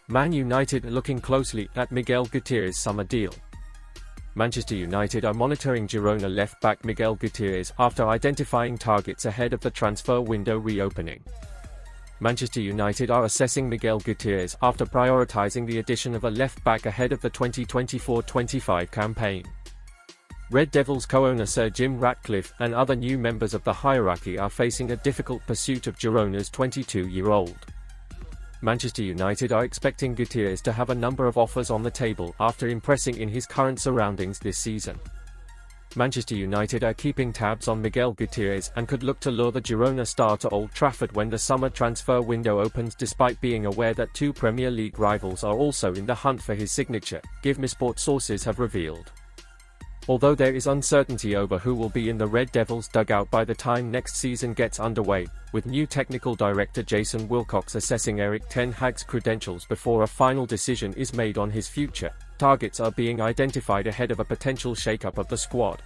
Man United are looking closely at Miguel Gutierrez's summer deal. Manchester United are monitoring Girona left-back Miguel Gutierrez after identifying targets ahead of the transfer window reopening. Manchester United are assessing Miguel Gutierrez after prioritising the addition of a left-back ahead of the 2024-25 campaign. Red Devils co-owner Sir Jim Ratcliffe and other new members of the hierarchy are facing a difficult pursuit of Girona's 22-year-old. Manchester United are expecting Gutierrez to have a number of offers on the table after impressing in his current surroundings this season. Manchester United are keeping tabs on Miguel Gutierrez and could look to lure the Girona star to Old Trafford when the summer transfer window opens, despite being aware that two Premier League rivals are also in the hunt for his signature, GIVEMESPORT sources have revealed. Although there is uncertainty over who will be in the Red Devils dugout by the time next season gets underway, with new technical director Jason Wilcox assessing Erik ten Hag's credentials before a final decision is made on his future, targets are being identified ahead of a potential shake-up of the squad.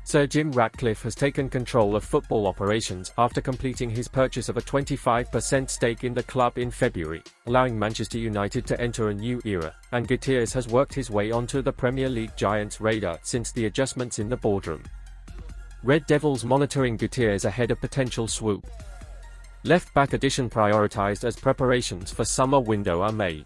Sir Jim Ratcliffe has taken control of football operations after completing his purchase of a 25% stake in the club in February, allowing Manchester United to enter a new era, and Gutierrez has worked his way onto the Premier League giants' radar since the adjustments in the boardroom. Red Devils monitoring Gutierrez ahead of potential swoop. Left-back addition prioritised as preparations for summer window are made.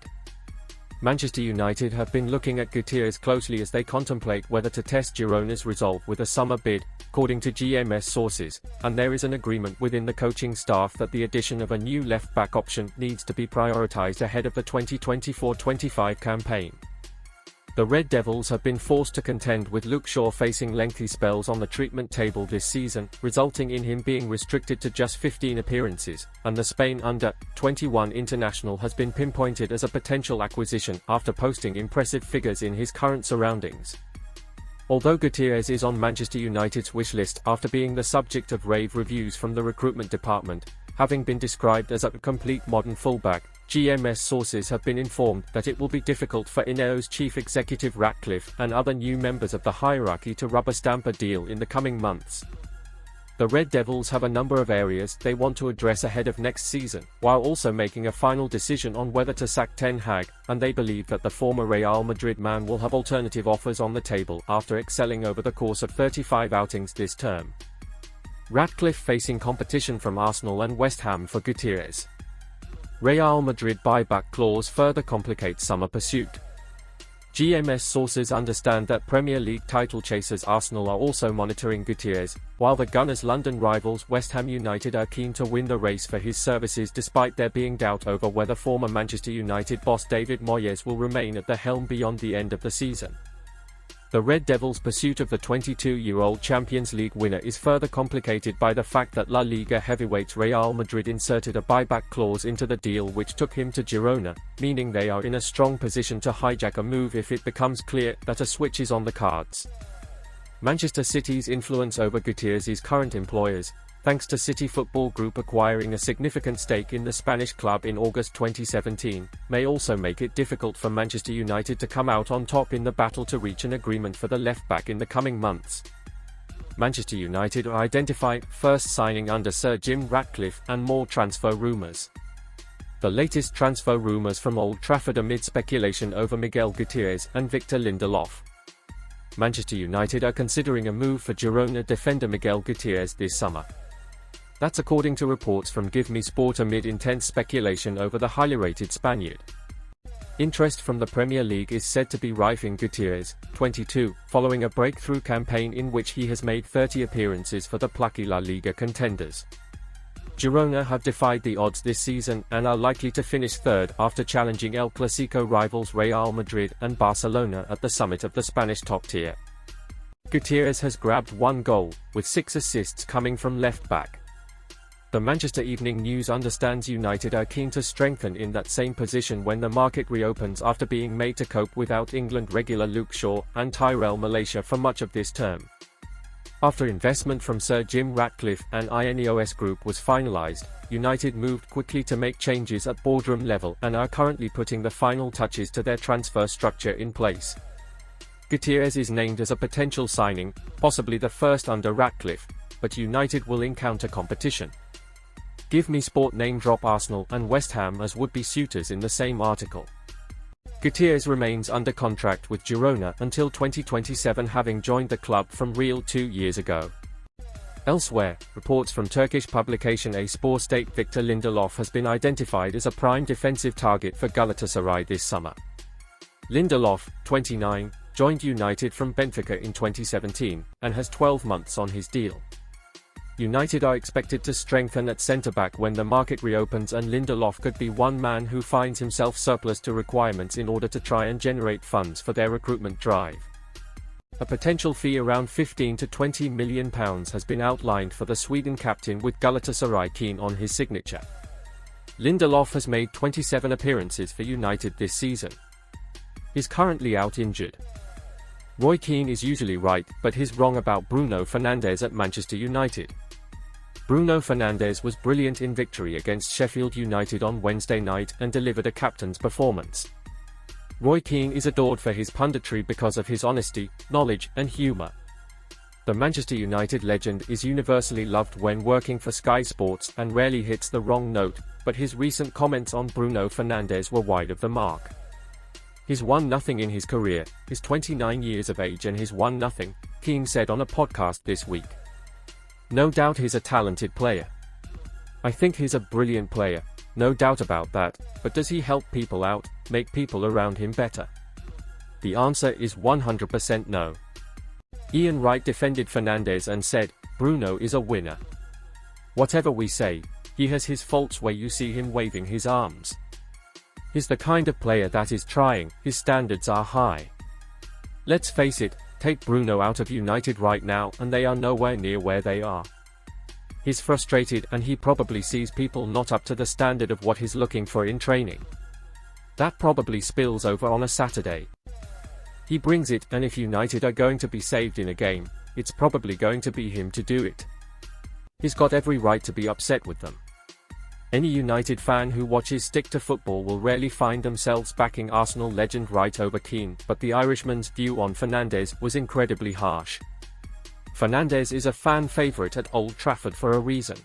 Manchester United have been looking at Gutierrez closely as they contemplate whether to test Girona's resolve with a summer bid, according to GMS sources, and there is an agreement within the coaching staff that the addition of a new left-back option needs to be prioritised ahead of the 2024-25 campaign. The Red Devils have been forced to contend with Luke Shaw facing lengthy spells on the treatment table this season, resulting in him being restricted to just 15 appearances, and the Spain under-21 international has been pinpointed as a potential acquisition after posting impressive figures in his current surroundings. Although Gutierrez is on Manchester United's wish list after being the subject of rave reviews from the recruitment department, having been described as a complete modern fullback, GMS sources have been informed that it will be difficult for Ineos chief executive Ratcliffe and other new members of the hierarchy to rubber-stamp a deal in the coming months. The Red Devils have a number of areas they want to address ahead of next season, while also making a final decision on whether to sack ten Hag, and they believe that the former Real Madrid man will have alternative offers on the table after excelling over the course of 35 outings this term. Ratcliffe facing competition from Arsenal and West Ham for Gutierrez. Real Madrid buyback clause further complicates summer pursuit. GMS sources understand that Premier League title chasers Arsenal are also monitoring Gutierrez, while the Gunners' London rivals West Ham United are keen to win the race for his services, despite there being doubt over whether former Manchester United boss David Moyes will remain at the helm beyond the end of the season. The Red Devils' pursuit of the 22-year-old Champions League winner is further complicated by the fact that La Liga heavyweights Real Madrid inserted a buyback clause into the deal which took him to Girona, meaning they are in a strong position to hijack a move if it becomes clear that a switch is on the cards. Manchester City's influence over Gutierrez's current employers, thanks to City Football Group acquiring a significant stake in the Spanish club in August 2017, may also make it difficult for Manchester United to come out on top in the battle to reach an agreement for the left-back in the coming months. Manchester United are identifying first signing under Sir Jim Ratcliffe and more transfer rumours. The latest transfer rumours from Old Trafford amid speculation over Miguel Gutierrez and Victor Lindelof. Manchester United are considering a move for Girona defender Miguel Gutierrez this summer. That's according to reports from GIVEMESPORT amid intense speculation over the highly rated Spaniard. Interest from the Premier League is said to be rife in Gutierrez, 22, following a breakthrough campaign in which he has made 30 appearances for the plucky La Liga contenders. Girona have defied the odds this season and are likely to finish third after challenging El Clasico rivals Real Madrid and Barcelona at the summit of the Spanish top tier. Gutierrez has grabbed 1 goal, with 6 assists coming from left-back. The Manchester Evening News understands United are keen to strengthen in that same position when the market reopens after being made to cope without England regular Luke Shaw and Tyrell Malacia for much of this term. After investment from Sir Jim Ratcliffe and Ineos Group was finalised, United moved quickly to make changes at boardroom level and are currently putting the final touches to their transfer structure in place. Gutierrez is named as a potential signing, possibly the first under Ratcliffe, but United will encounter competition. GIVEMESPORT name-drop Arsenal and West Ham as would-be suitors in the same article. Gutierrez remains under contract with Girona until 2027, having joined the club from Real 2 years ago. Elsewhere, reports from Turkish publication A Spor state Victor Lindelof has been identified as a prime defensive target for Galatasaray this summer. Lindelof, 29, joined United from Benfica in 2017, and has 12 months on his deal. United are expected to strengthen at centre-back when the market reopens, and Lindelof could be one man who finds himself surplus to requirements in order to try and generate funds for their recruitment drive. A potential fee around £15 to £20 million has been outlined for the Sweden captain, with Galatasaray keen on his signature. Lindelof has made 27 appearances for United this season. He's currently out injured. Roy Keane is usually right, but he's wrong about Bruno Fernandes at Manchester United. Bruno Fernandes was brilliant in victory against Sheffield United on Wednesday night and delivered a captain's performance. Roy Keane is adored for his punditry because of his honesty, knowledge, and humour. The Manchester United legend is universally loved when working for Sky Sports and rarely hits the wrong note, but his recent comments on Bruno Fernandes were wide of the mark. He's won nothing in his career, he's 29 years of age and he's won nothing, Keane said on a podcast this week. No doubt he's a talented player. I think he's a brilliant player, no doubt about that, but does he help people out, make people around him better? The answer is 100% no. Ian Wright defended Fernandes and said, Bruno is a winner. Whatever we say, he has his faults where you see him waving his arms. He's the kind of player that is trying, his standards are high. Let's face it, take Bruno out of United right now and they are nowhere near where they are. He's frustrated and he probably sees people not up to the standard of what he's looking for in training. That probably spills over on a Saturday. He brings it, and if United are going to be saved in a game, it's probably going to be him to do it. He's got every right to be upset with them. Any United fan who watches stick to football will rarely find themselves backing Arsenal legend Wright over Keane, but the Irishman's view on Fernandes was incredibly harsh. Fernandes is a fan favourite at Old Trafford for a reason.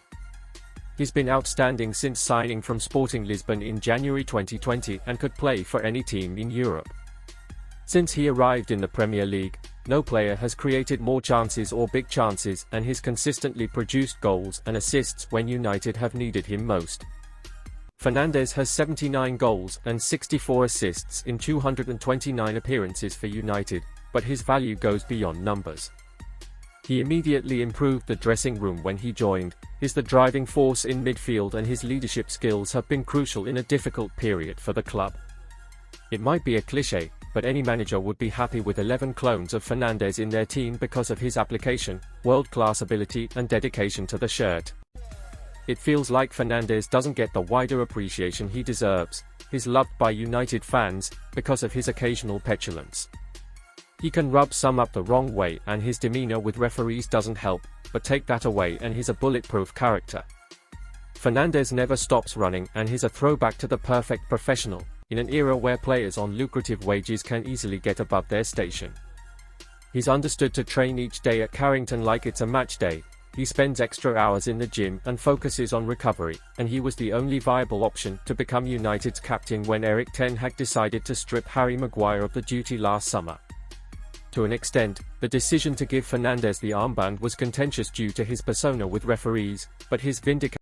He's been outstanding since signing from Sporting Lisbon in January 2020 and could play for any team in Europe. Since he arrived in the Premier League, no player has created more chances or big chances, and he's consistently produced goals and assists when United have needed him most. Fernandes has 79 goals and 64 assists in 229 appearances for United, but his value goes beyond numbers. He immediately improved the dressing room when he joined, is the driving force in midfield, and his leadership skills have been crucial in a difficult period for the club. It might be a cliché, but any manager would be happy with 11 clones of Fernandes in their team because of his application, world-class ability and dedication to the shirt. It feels like Fernandes doesn't get the wider appreciation he deserves. He's loved by United fans because of his occasional petulance. He can rub some up the wrong way and his demeanor with referees doesn't help, but take that away and he's a bulletproof character. Fernandes never stops running and he's a throwback to the perfect professional, in an era where players on lucrative wages can easily get above their station. He's understood to train each day at Carrington like it's a match day. He spends extra hours in the gym and focuses on recovery, and he was the only viable option to become United's captain when Erik ten Hag decided to strip Harry Maguire of the duty last summer. To an extent, the decision to give Fernandes the armband was contentious due to his persona with referees, but his vindication